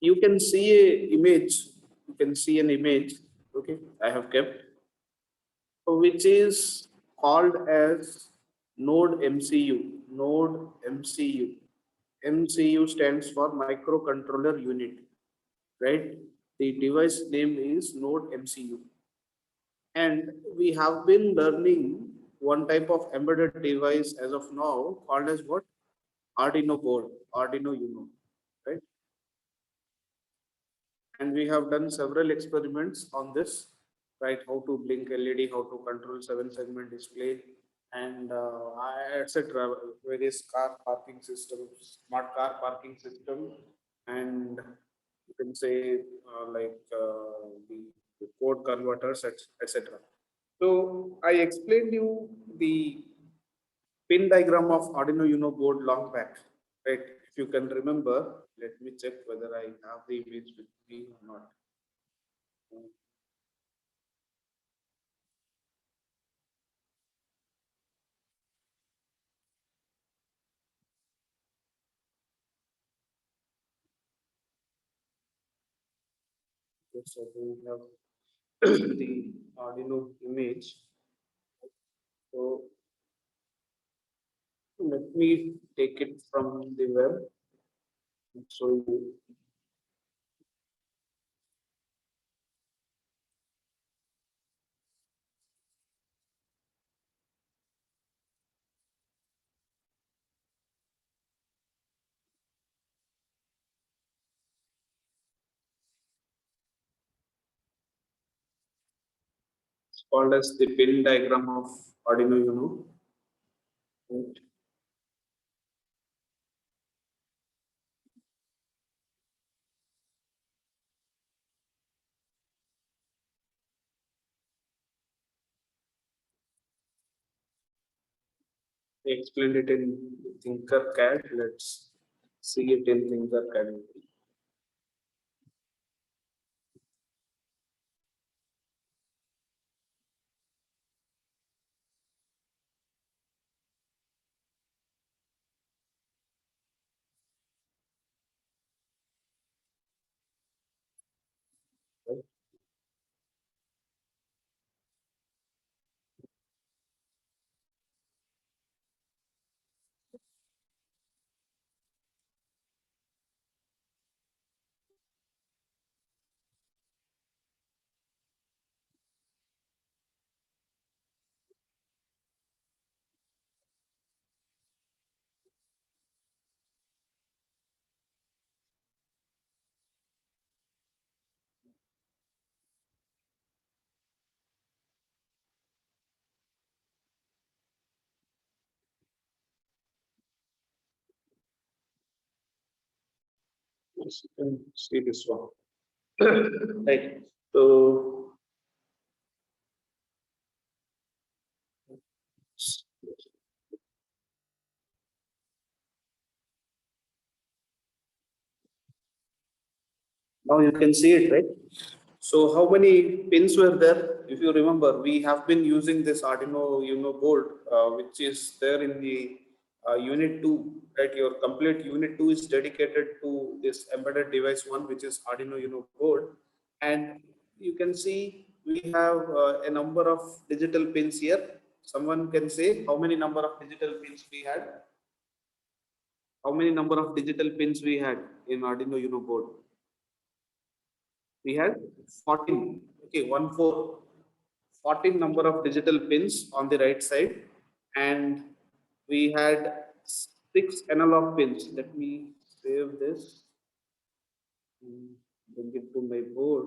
You can see a image. You can see an image. Okay, I have kept, which is called as Node MCU. Node MCU. MCU stands for microcontroller unit, right? The device name is Node MCU. And we have been learning one type of embedded device as of now called as what? Arduino board, Arduino Uno, right? And we have done several experiments on this, right? How to blink LED, how to control 7-segment display, and etc. Various car parking systems, smart car parking system, and you can say the code converters, etc. So I explained you the pin diagram of Arduino Uno board long back, right? If you can remember, let me check whether I have the image with me or not. Yes, so we have the Arduino image. So let me take it from the web. So it's called as the pin diagram of Arduino Uno. Right. I explained it in Tinkercad. Let's see it in Tinkercad. Right. Yes, you can see this one. Right. So now you can see it, right? So how many pins were there? If you remember, we have been using this Arduino Uno board, which is there in the unit 2, right? Your complete unit 2 is dedicated to this embedded device 1, which is Arduino Uno board. And you can see we have a number of digital pins here. Someone can say how many number of digital pins we had? How many number of digital pins we had in Arduino Uno board? We had 14. Okay, 1 4, 14 number of digital pins on the right side, and we had 6 analog pins. Let me save this and bring it to my board.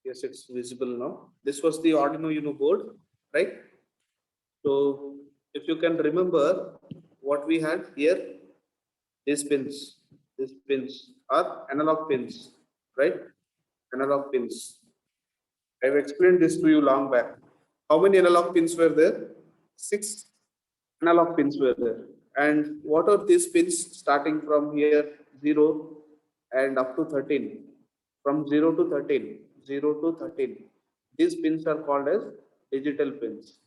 Yes, it's visible now. This was the Arduino Uno board, right? So if you can remember what we had here, these pins are analog pins, right? Analog pins. I've explained this to you long back. How many analog pins were there? 6 analog pins were there. And what are these pins starting from here 0 and up to 13? From 0 to 13, 0 to 13. These pins are called as digital pins,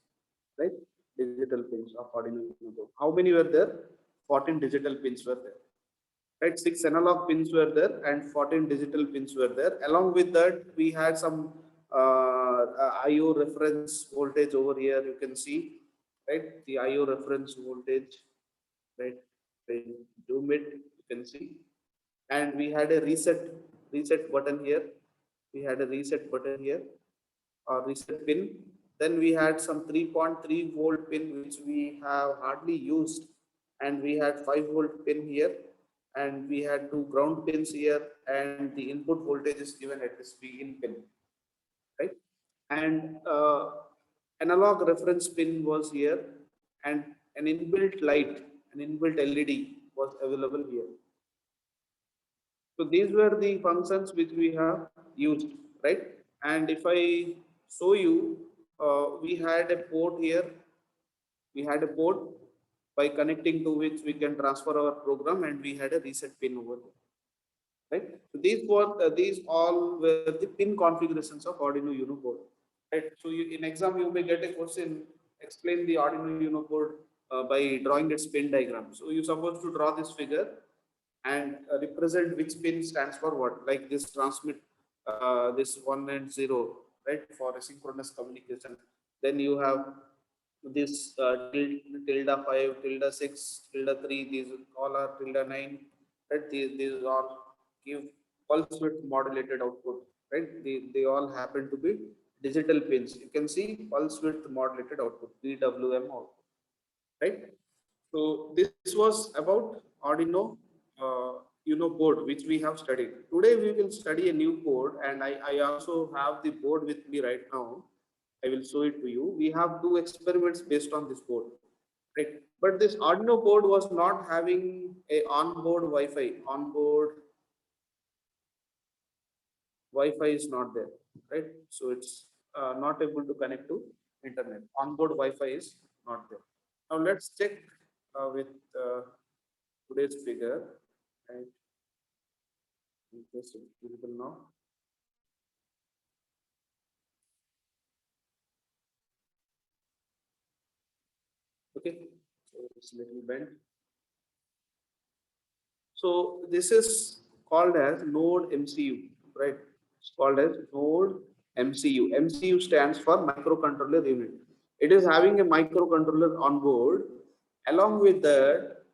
right? Digital pins of Arduino Uno. How many were there? 14 digital pins were there, right? 6 analog pins were there and 14 digital pins were there. Along with that, we had some IO reference voltage over here. You can see, right? The IO reference voltage, right? When you zoom it, you can see. And we had a reset button here. We had a reset button here, or reset pin. Then we had some 3.3 volt pin, which we have hardly used, and we had 5 volt pin here, and we had 2 ground pins here, and the input voltage is given at this begin pin, right? And analog reference pin was here, and an inbuilt light, an inbuilt LED was available here. So these were the functions which we have used, right? And if I show you, we had a port here. We had a port by connecting to which we can transfer our program, and we had a reset pin over there, right? So these all were the pin configurations of Arduino Uno board, right? So in exam you may get a question, explain the Arduino Uno board by drawing its pin diagram. So you're supposed to draw this figure and represent which pin stands for what, like this transmit, this 1 and 0, right, for asynchronous communication. Then you have this tilde 5, tilde 6, tilde 3, these all are tilde 9, right? These all give pulse width modulated output, right? They all happen to be digital pins. You can see pulse width modulated output, PWM output, right? So this was about Arduino Uno board, which we have studied. Today we will study a new board, and I also have the board with me right now. I will show it to you. We have 2 experiments based on this board, right? But this Arduino board was not having a onboard Wi-Fi. Onboard Wi-Fi is not there, right? So it's not able to connect to internet. Onboard Wi-Fi is not there. Now let's check with today's figure, right? Just visible now. Okay, so it's a little bent. So this is called as Node MCU, right? It's called as Node MCU. MCU stands for microcontroller unit. It is having a microcontroller on board. Along with that,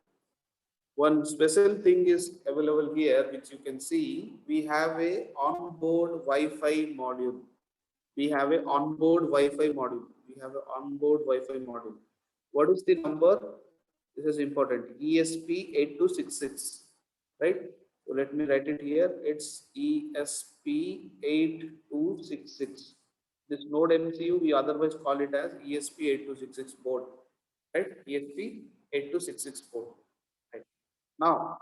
one special thing is available here, which you can see. We have a onboard Wi-Fi module. We have a onboard Wi-Fi module. We have an onboard Wi-Fi module. What is the number? This is important. ESP8266, right? So let me write it here. It's ESP8266. This node MCU, we otherwise call it as ESP8266 board, right? ESP8266 board. Right. Now,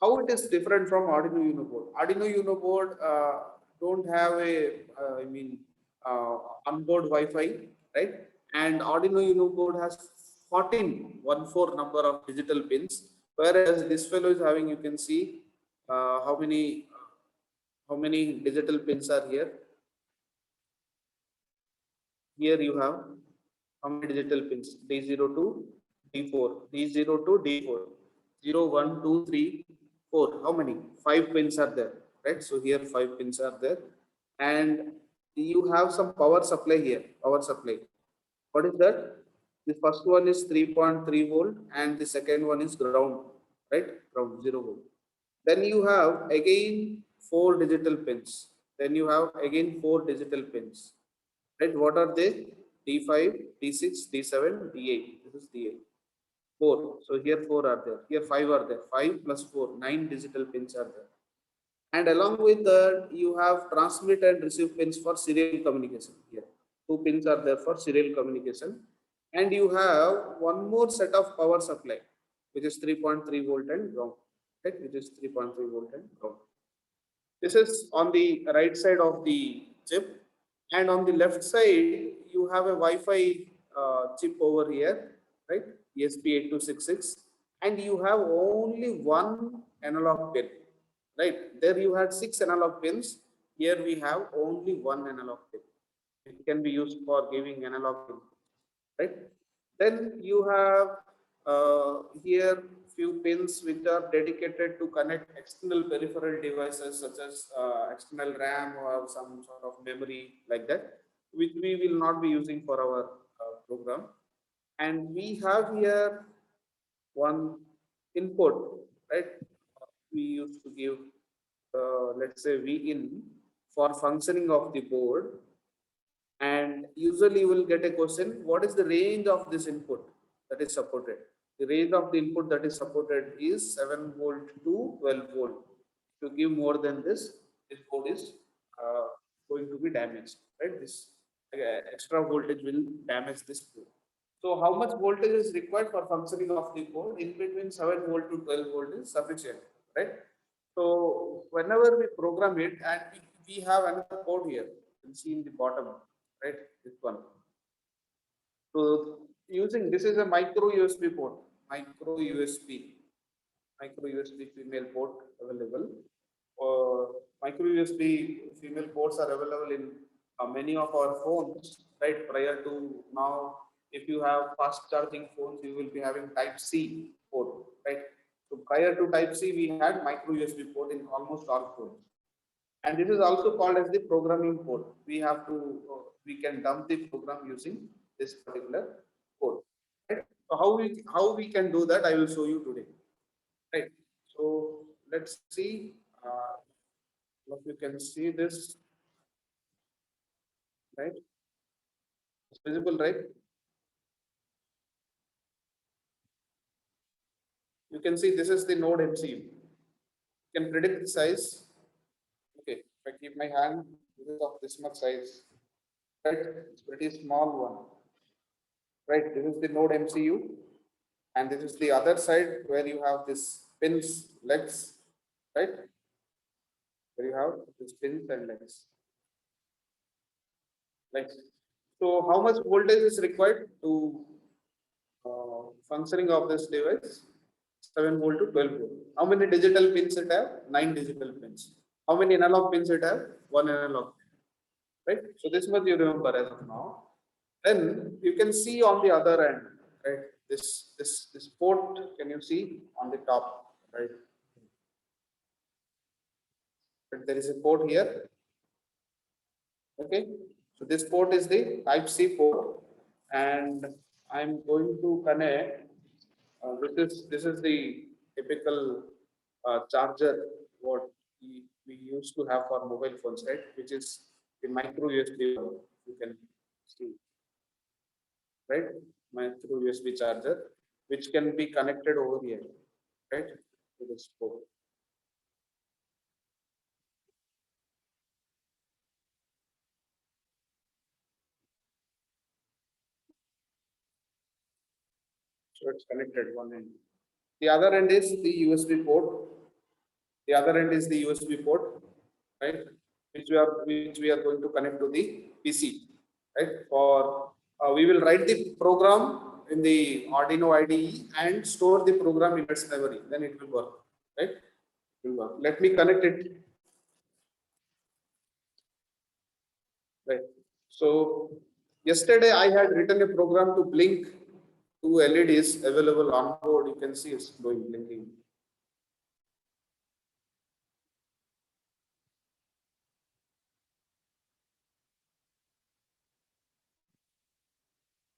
how it is different from Arduino Uno board? Arduino Uno board don't have a, onboard Wi-Fi, right? And Arduino Uno board has 14 number of digital pins, whereas this fellow is having, you can see how many digital pins are here. Here you have how many digital pins? D0 to D4, D0 to D4, 0, 1, 2, 3, 4. How many? 5 pins are there, right? So here 5 pins are there, and you have some power supply here. Power supply. What is that? The first one is 3.3 volt, and the second one is ground, right? Ground, 0 volt. Then you have again 4 digital pins. Then you have again 4 digital pins. Right? What are they? D5, D6, D7, D8. This is D8. 4. So here 4 are there. Here 5 are there. 5 plus 4, 9 digital pins are there. And along with that, you have transmit and receive pins for serial communication here. Two pins are there for serial communication. And you have one more set of power supply, which is 3.3 volt and ground, right? Which is 3.3 volt and ground. This is on the right side of the chip. And on the left side, you have a Wi-Fi chip over here, right? ESP8266. And you have only one analog pin, right? There you had 6 analog pins. Here we have only one analog pin. It can be used for giving analog input, right? Then you have here few pins which are dedicated to connect external peripheral devices such as external RAM or some sort of memory like that, which we will not be using for our program. And we have here one input, right? We used to give, let's say, V in for functioning of the board. And usually you will get a question, what is the range of this input that is supported? The range of the input that is supported is 7 volt to 12 volt. If you give more than this board is going to be damaged, right? This extra voltage will damage this board. So how much voltage is required for functioning of the board? In between 7 volt to 12 volt is sufficient, right? So whenever we program it, and we have another code here, you can see in the bottom, right? This one. So using this is a micro USB port, micro USB, micro USB female port available. Micro USB female ports are available in many of our phones, right? Prior to now, if you have fast charging phones, you will be having Type C port, right? So prior to Type C, we had micro USB port in almost all phones. And this is also called as the programming port. We have to, we can dump the program using this particular port. Right? So how we can do that, I will show you today. Right. So let's see. If you can see this, right? It's visible, right? You can see this is the node MCU. You can predict the size. Okay, if I keep my hand, this is of this much size, right? It's pretty small one, right? This is the node MCU, and this is the other side where you have this pins legs, right? Where you have this pins and legs. Like, so how much voltage is required to functioning of this device? 7 volt to 12 volt. How many digital pins it have? 9 digital pins. How many analog pins it have? 1 analog pin. Right? So this much you remember as of now. Then you can see on the other end, right? This port, can you see on the top, right? But there is a port here. Okay. So this port is the Type C port, and I'm going to connect. This is the typical charger what we used to have for mobile phones, right? Which is the micro USB one. You can see, right? Micro USB charger, which can be connected over here, right? To this port. So it's connected one end. The other end is the USB port. The other end is the USB port, right? Which we are going to connect to the PC, right? For we will write the program in the Arduino IDE and store the program in its memory. Then it will work, right? It will work. Let me connect it, right? So yesterday I had written a program to blink two LEDs available on board. You can see it's going blinking.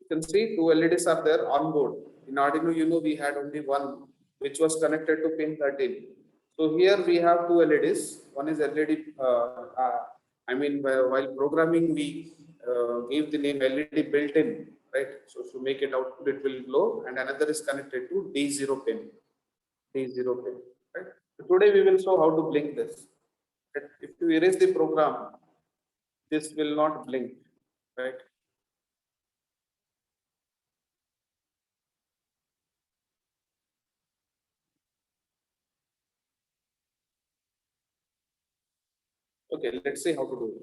You can see two LEDs are there on board. In Arduino, we had only one, which was connected to pin 13. So here we have two LEDs. One is LED. While programming, we gave the name LED built-in, right? So to make it output, it will glow, and another is connected to D0 pin. D0 pin, right? So today we will show how to blink this. If you erase the program, this will not blink, right? Okay, let's see how to do it.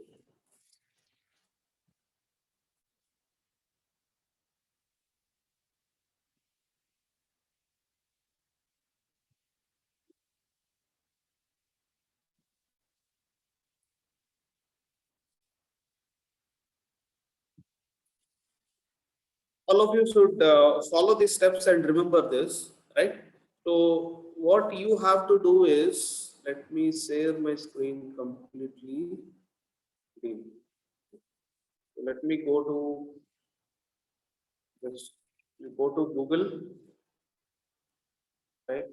All of you should follow these steps and remember this, right? So what you have to do is, let me share my screen completely. So let me go to this. You go to Google, right?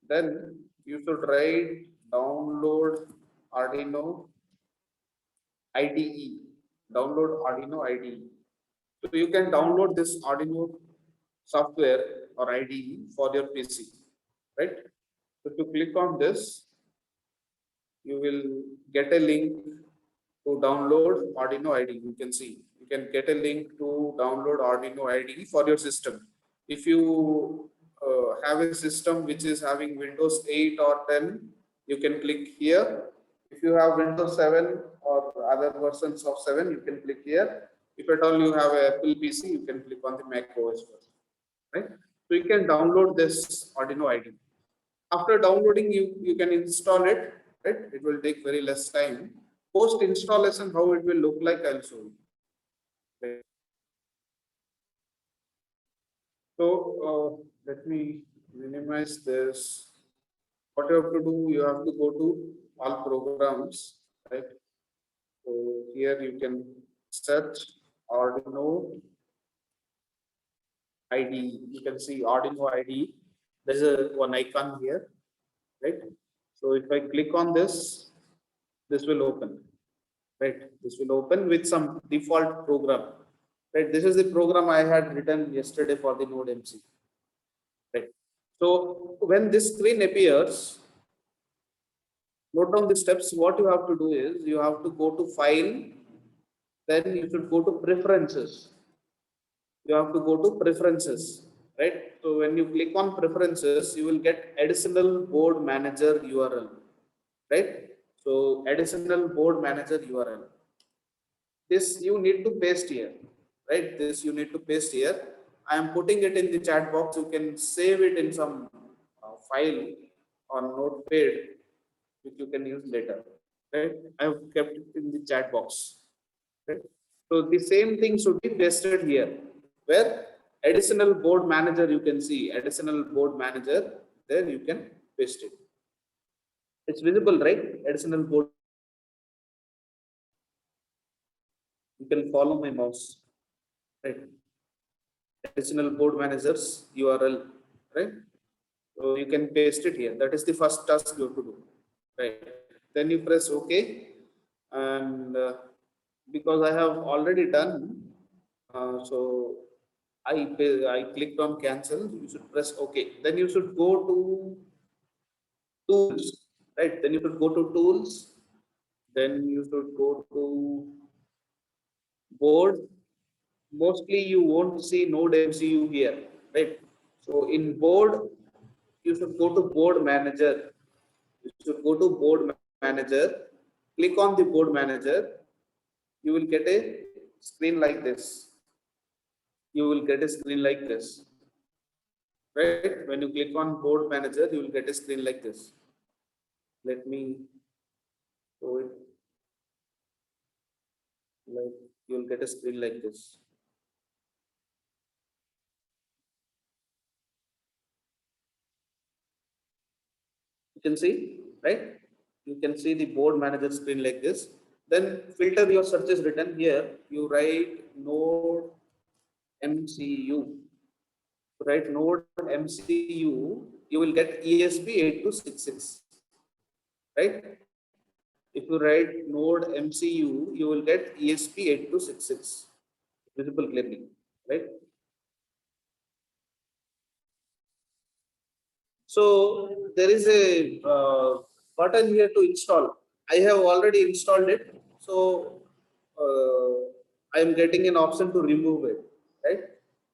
Then you should write download Arduino IDE. Download Arduino IDE. So you can download this Arduino software or IDE for your PC, right? So to click on this, you will get a link to download Arduino IDE. You can see you can get a link to download Arduino IDE for your system. If you have a system which is having Windows 8 or 10, you can click here. If you have Windows 7 or other versions of 7, you can click here. If at all you have a Apple PC, you can click on the Mac OS version, right? So you can download this Arduino IDE. After downloading, you can install it, right? It will take very less time. Post installation, how it will look like, I'll show you. Right? So let me minimize this. What you have to do, you have to go to all programs, right? So here you can search Arduino IDE. You can see Arduino IDE. There's a one icon here, right? So if I click on this, this will open, right? This will open with some default program, right? This is the program I had written yesterday for the Node MC, right? So when this screen appears, note down the steps. What you have to do is you have to go to File, then you should go to Preferences. You have to go to Preferences, right? So when you click on Preferences, you will get Additional Board Manager URL, right? So additional board manager URL. This you need to paste here, right? This you need to paste here. I am putting it in the chat box. You can save it in some file or notepad, which you can use later, right? I have kept it in the chat box, right? So the same thing should be pasted here, where additional board manager, you can see additional board manager, there you can paste it. It's visible, right? Additional board. You can follow my mouse, right? Additional board managers URL, right? So you can paste it here. That is the first task you have to do, right? Then you press OK, and because I have already done, so I clicked on cancel. You should press OK. Then you should go to tools, right? Then you should go to tools. Then you should go to board. Mostly you won't see Node MCU here, right? So in board, you should go to board manager. You should go to board manager, click on the board manager. You will get a screen like this. You will get a screen like this, right? When you click on board manager, you will get a screen like this. Let me show it. Like you will get a screen like this. You can see, right? You can see the board manager screen like this. Then filter your searches written here. You write Node MCU. Write Node MCU. You will get ESP8266, right? If you write Node MCU, you will get ESP8266 visible clearly, right? So there is a button here to install I have already installed it, so I am getting an option to remove it, right?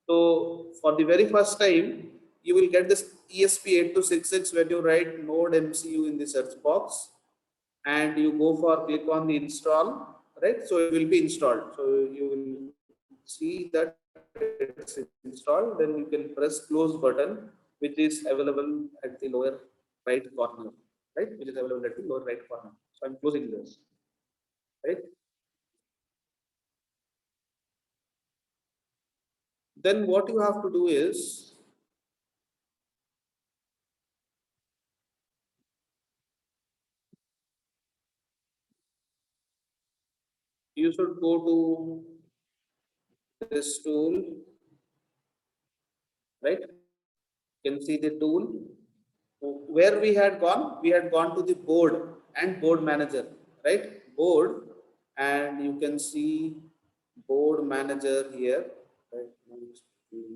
So for the very first time, you will get this ESP8266 when you write node MCU in the search box, and you go for click on the install, right? So it will be installed. So you will see that it's installed. Then you can press close button, which is available at the lower right corner, right? Which is available at the lower right corner. So I'm closing this, right? Then what you have to do is you should go to this tool, right? You can see the tool. Where we had gone to the board and board manager, right? Board, and you can see board manager here, right?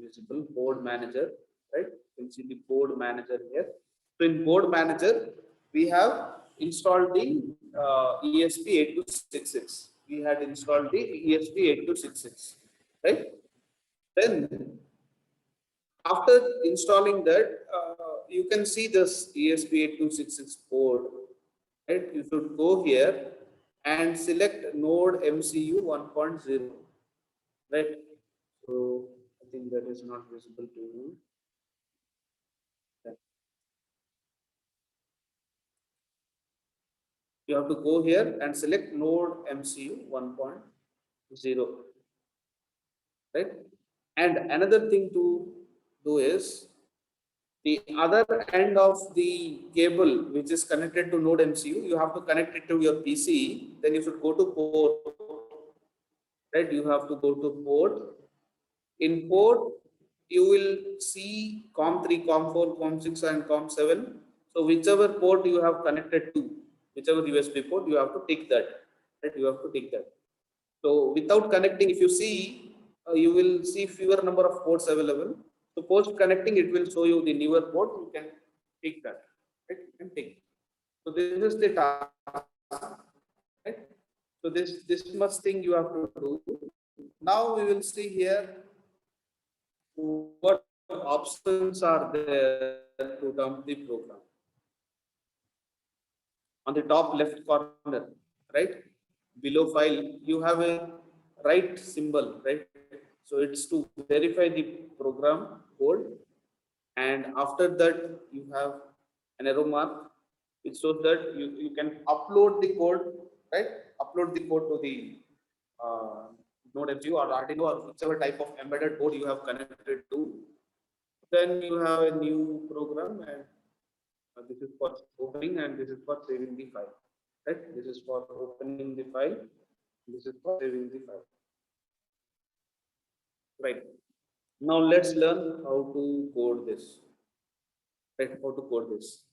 Visible board manager, right? You can see the board manager here. So in board manager, we have installed the ESP8266. We had installed the ESP8266, right? Then after installing that, you can see this ESP8266 board, right? You should go here and select node MCU 1.0, right? So I think that is not visible to you. You have to go here and select node MCU 1.0, right? And another thing to do is the other end of the cable which is connected to node MCU, you have to connect it to your PC. Then you should go to port, right? You have to go to port. In port, you will see COM3, COM4, COM6, and COM7. So whichever port you have connected to, whichever USB port, you have to take that, right? You have to take that. So without connecting, if you see, you will see fewer number of ports available. So post connecting, it will show you the newer port. You can take that, right? You can take. So this is the task, right? So this much thing you have to do. Now we will see here what options are there to dump the program. On the top left corner, right? Below file, you have a write symbol, right? So it's to verify the program code. And after that, you have an arrow mark, which shows that you can upload the code, right? Upload the code to the uh, Node MCU or Arduino or whichever type of embedded board you have connected to. Then you have a new program, and this is for opening and this is for saving the file, right? This is for opening the file, this is for saving the file, right? Now let's learn how to code this, right? How to code this.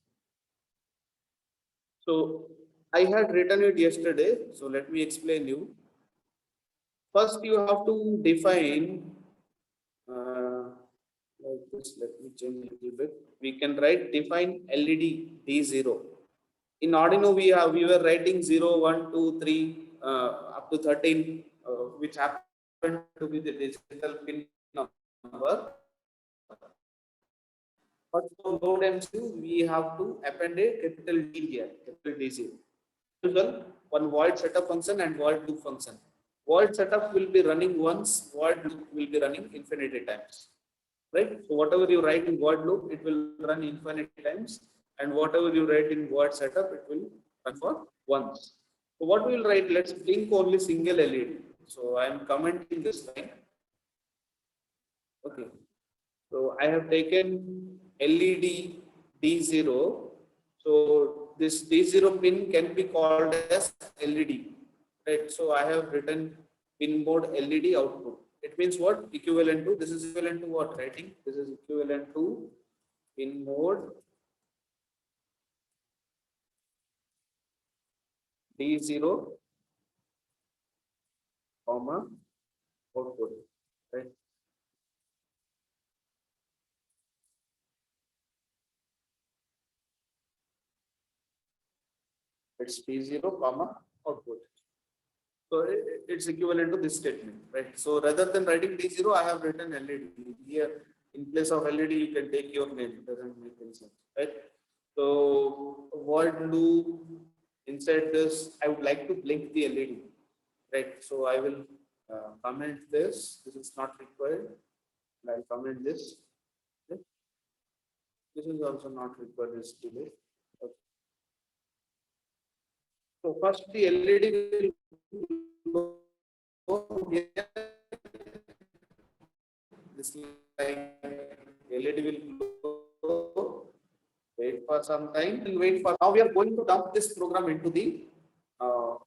So I had written it yesterday, so let me explain you. First you have to define like this. Let me change a little bit. We can write define LED D0. In Arduino, we were writing 0, 1, 2, 3 up to 13, which happened to be the digital pin number. But for node MCU, we have to append a capital D here, capital D0. One void setup function and void loop function. Void setup will be running once, void loop will be running infinity times, right? So whatever you write in void loop, it will run infinity times, and whatever you write in void setup, it will run for once. So what we will write? Let's blink only single LED. So I am commenting this line. Okay. So I have taken LED D0. So this D0 pin can be called as LED, right? So I have written pin mode LED output. It means what? Equivalent to, this is equivalent to what? Writing. This is equivalent to pin mode D0, comma, output, right? It's P0 comma output. So it's equivalent to this statement, right? So rather than writing D0, I have written LED. Here, in place of LED, you can take your name. It doesn't make any sense, right? So what do inside this? I would like to blink the LED, right? So I will comment this. This is not required. I'll comment this. Okay. This is also not required. This delay. Okay. So first the LED will go here. This like LED will go. Wait for some time. We'll wait for. Now we are going to dump this program into the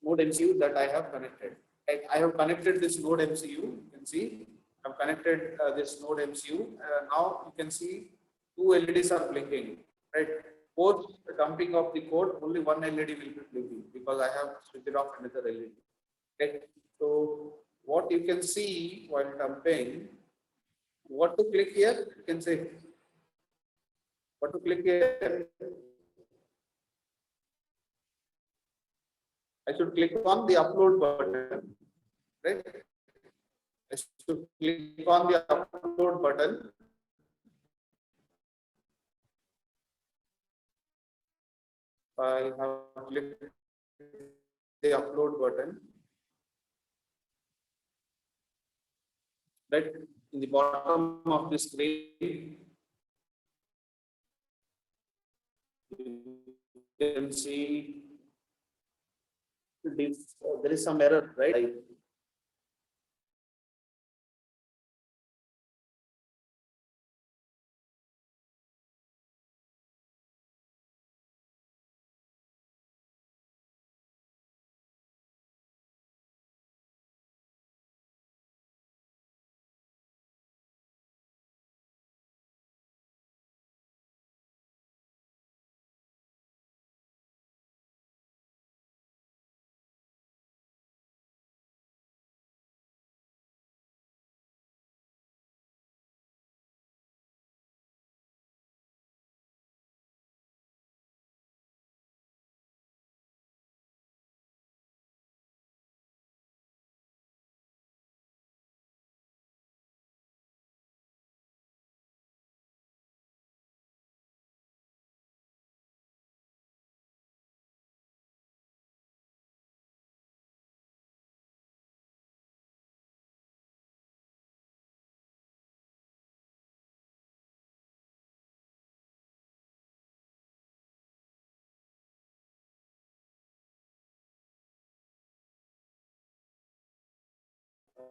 node MCU that I have connected. Right? I have connected this node MCU. You can see I've connected this node MCU. Now you can see two LEDs are blinking. Right? Post dumping of the code, only one LED will be blinking because I have switched off another LED. Okay. So what you can see while dumping, what to click here? You can say what to click here. I should click on the upload button, right? I should click on the upload button. I have clicked the upload button. Right in the bottom of the screen, you can see this, there is some error, right?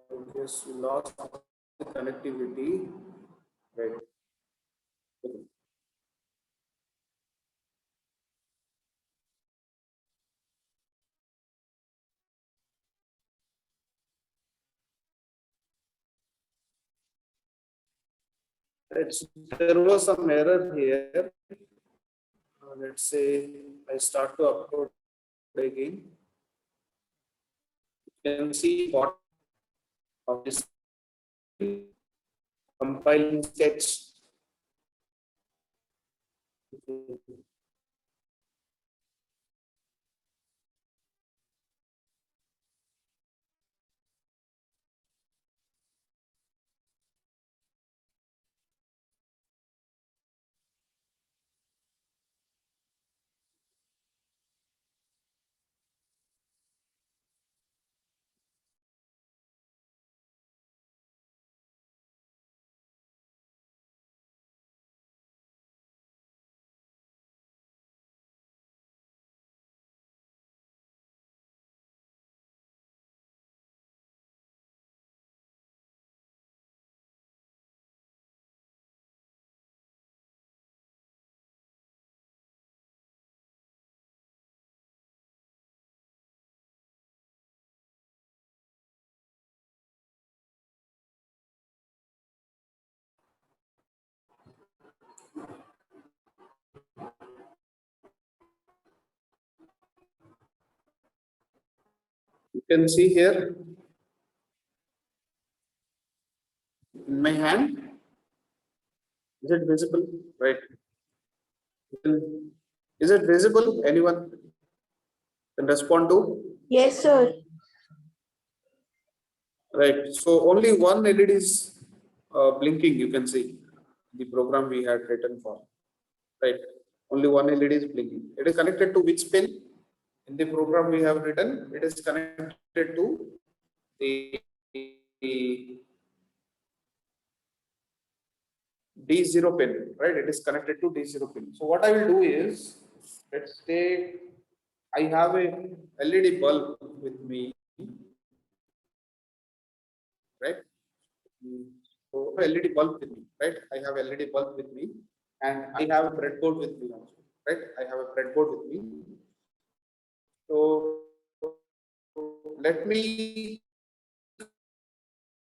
Because we lost the connectivity, right? There was some error here. Let's say I start to upload again. You can see what of this compiling sketch. You can see here in my hand. Is it visible? Right. Is it visible? Anyone? Can respond to? Yes, sir. Right. So only one LED is blinking. You can see the program we had written for. Right. Only one LED is blinking. It is connected to which pin? In the program we have written, it is connected to the D0 pin, right? It is connected to D0 pin. So what I will do is, let's say I have a LED bulb with me, right? So LED bulb with me, right? I have LED bulb with me, and I have a breadboard with me also, right? I have a breadboard with me. So let me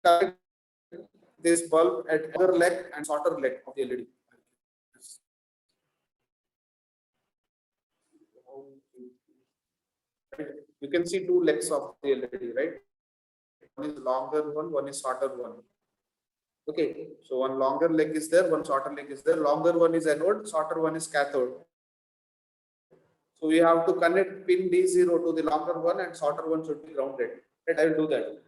connect this bulb at other leg and shorter leg of the LED. Right? You can see two legs of the LED, right? One is longer one is shorter one. Okay, so one longer leg is there, one shorter leg is there. Longer one is anode, shorter one is cathode. So we have to connect pin D0 to the longer one and shorter one should be grounded. Right, I will do that.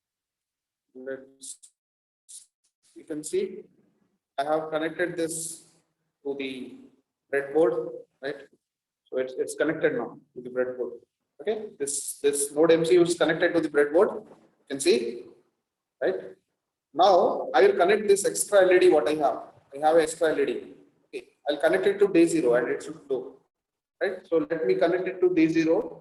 So let's, you can see I have connected this to the breadboard, right? So it's connected now to the breadboard. Okay, this node MCU is connected to the breadboard. You can see, right? Now I will connect this extra LED. What I have extra LED. Okay, I'll connect it to D0 and it should flow. Right. So let me connect it to D0.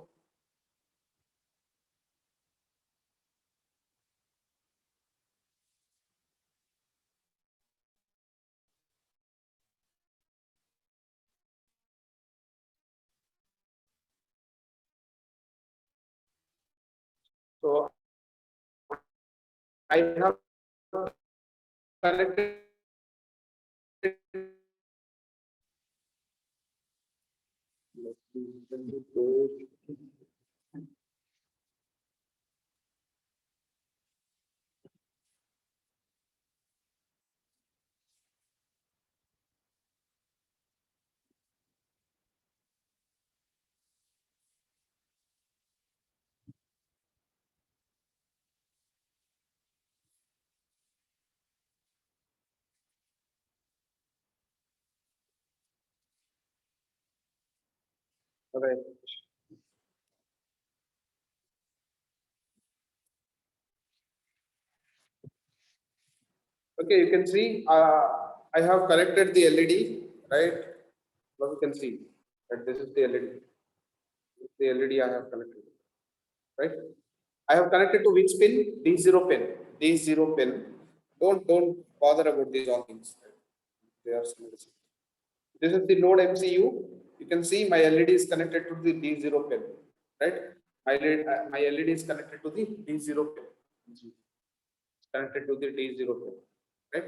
So I have connected right. Okay, you can see I have connected the LED, right? Now you can see that this is the LED. This is the LED I have connected, right? I have connected to which pin? D0 pin. D0 pin. Don't bother about these all things. Right? They are small. This is the node MCU. You can see my LED is connected to the D0 pin, right? My LED is connected to the D0 pin. Connected to the D0 pin, right?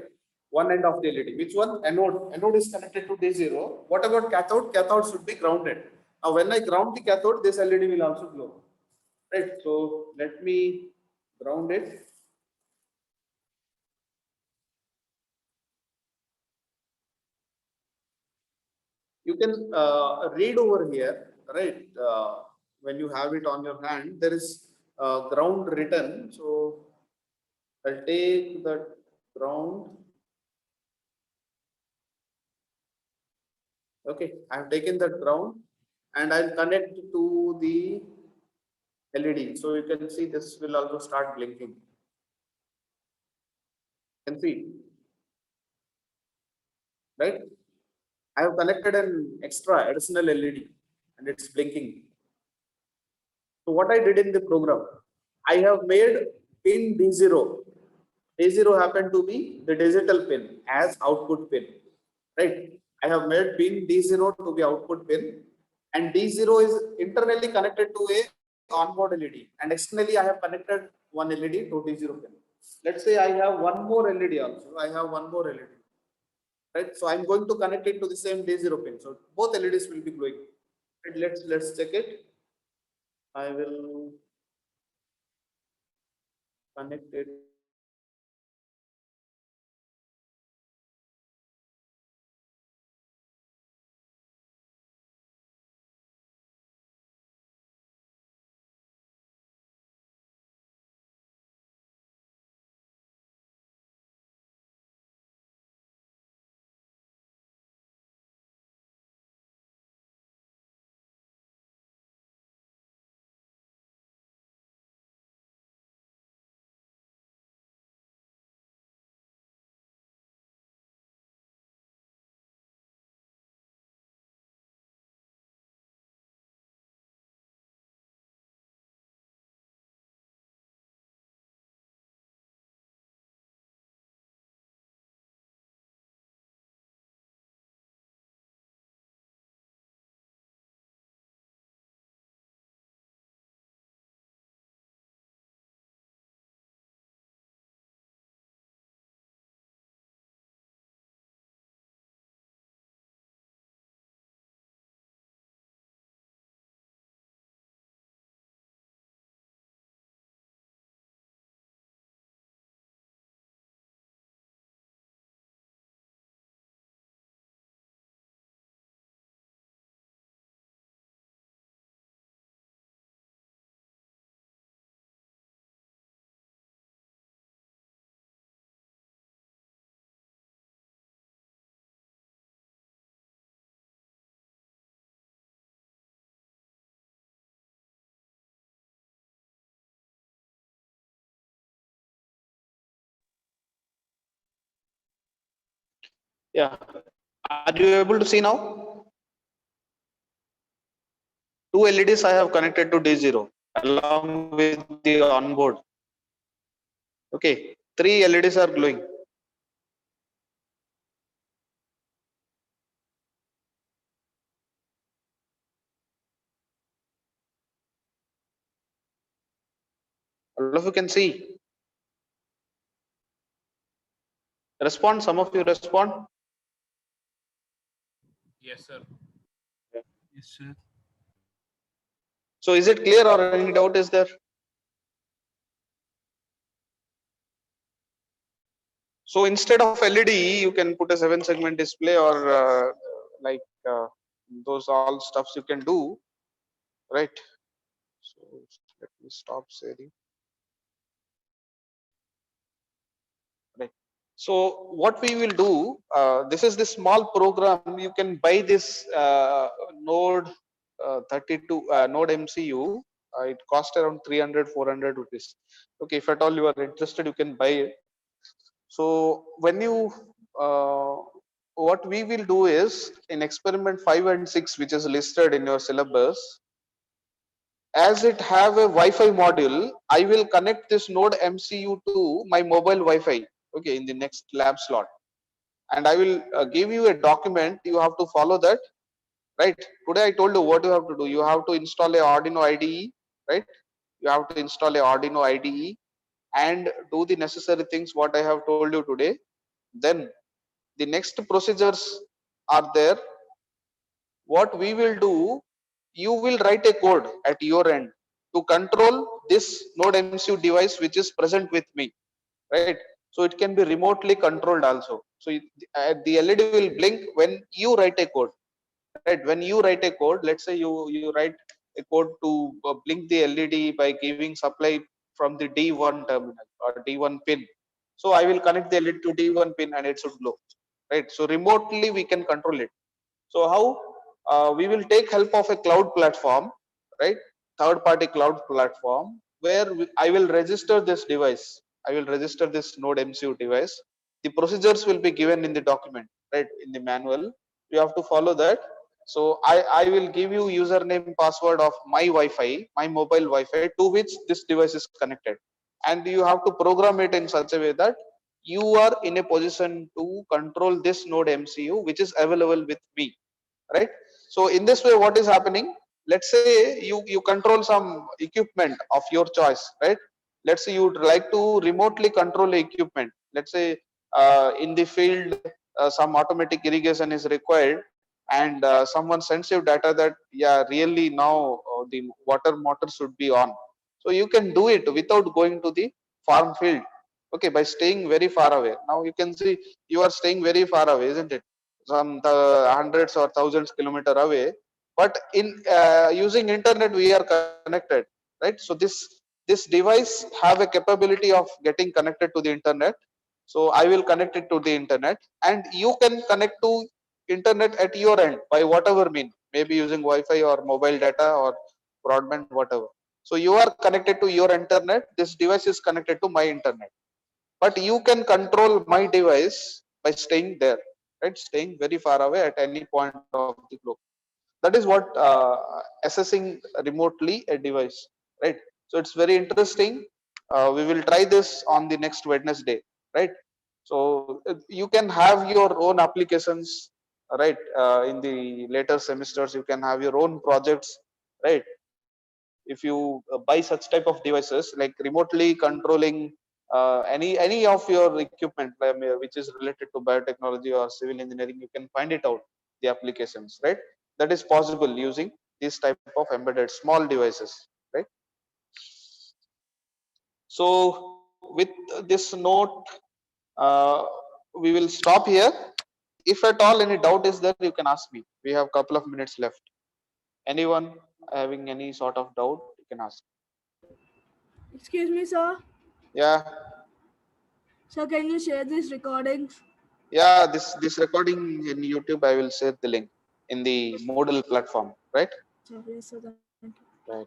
One end of the LED. Which one? Anode. Anode is connected to D0. What about cathode? Cathode should be grounded. Now, when I ground the cathode, this LED will also glow, right? So let me ground it. You can read over here, right? When you have it on your hand, there is ground written. So I'll take the ground. Okay, I have taken the ground and I'll connect to the LED. So you can see this will also start blinking. You can see, right? I have connected an extra additional LED and it's blinking. So what I did in the program, I have made pin D0. D0 happened to be the digital pin as output pin, right? I have made pin D0 to be output pin and D0 is internally connected to a onboard LED and externally I have connected one LED to D0 pin. let's say I have one more LED also. I have one more LED, right? So I'm going to connect it to the same D0 pin. So both LEDs will be glowing. And let's check it. I will connect it. Yeah. Are you able to see now? Two LEDs I have connected to D0 along with the onboard. Okay. Three LEDs are glowing. All of you can see. Respond. Some of you respond. Yes, sir. Yes, sir. So is it clear or any doubt is there? So instead of LED, you can put a 7-segment display or like those all stuffs you can do, right? So let me stop sharing. Right. So what we will do, this is the small program. You can buy this Node 32 Node MCU. It cost around 300, 400 rupees. Okay, if at all you are interested, you can buy it. So when you, what we will do is in experiment 5 and 6, which is listed in your syllabus, as it have a Wi-Fi module, I will connect this Node MCU to my mobile Wi-Fi. Okay, in the next lab slot, and I will give you a document. You have to follow that, right? Today I told you what you have to do. You have to install a Arduino IDE, right? You have to install a Arduino IDE and do the necessary things what I have told you today. Then the next procedures are there. What we will do, you will write a code at your end to control this Node MCU device which is present with me, right? So it can be remotely controlled also. So the LED will blink when you write a code, right? When you write a code, let's say you write a code to blink the LED by giving supply from the D1 terminal or D1 pin. So I will connect the LED to D1 pin and it should glow, right? So remotely we can control it. So how we will take help of a cloud platform, right? Third party cloud platform where I will register this device. I will register this Node MCU device. The procedures will be given in the document, right? In the manual, you have to follow that. So I will give you username password of my Wi-Fi, my mobile Wi-Fi to which this device is connected, and you have to program it in such a way that you are in a position to control this Node MCU which is available with me, right? So in this way, what is happening? Let's say you control some equipment of your choice, right? let's say you would like to remotely control the equipment. Let's say in the field some automatic irrigation is required, and someone sends you data that yeah, really now the water motor should be on. So you can do it without going to the farm field. Okay, by staying very far away. Now you can see you are staying very far away, isn't it? Some hundreds or thousands kilometer away. But in using internet, we are connected, right? So this device have a capability of getting connected to the internet. So I will connect it to the internet, and you can connect to internet at your end by whatever mean, maybe using Wi-Fi or mobile data or broadband, whatever. So you are connected to your internet. This device is connected to my internet, but you can control my device by staying there, right? Staying very far away at any point of the globe. That is what assessing remotely a device, right? So it's very interesting. We will try this on the next Wednesday, right? So you can have your own applications, right? In the later semesters, you can have your own projects, right? If you buy such type of devices, like remotely controlling any of your equipment, which is related to biotechnology or civil engineering, you can find it out, the applications, right? That is possible using this type of embedded small devices, right? So with this note, uh, we will stop here. If at all any doubt is there, you can ask me. We have a couple of minutes left. Anyone having any sort of doubt, you can ask. Excuse me, sir. Yeah. Sir, can you share these recordings? Yeah, this recording in YouTube, I will share the link in the Moodle platform, right? Sir, yes, sir. Thank you. Right.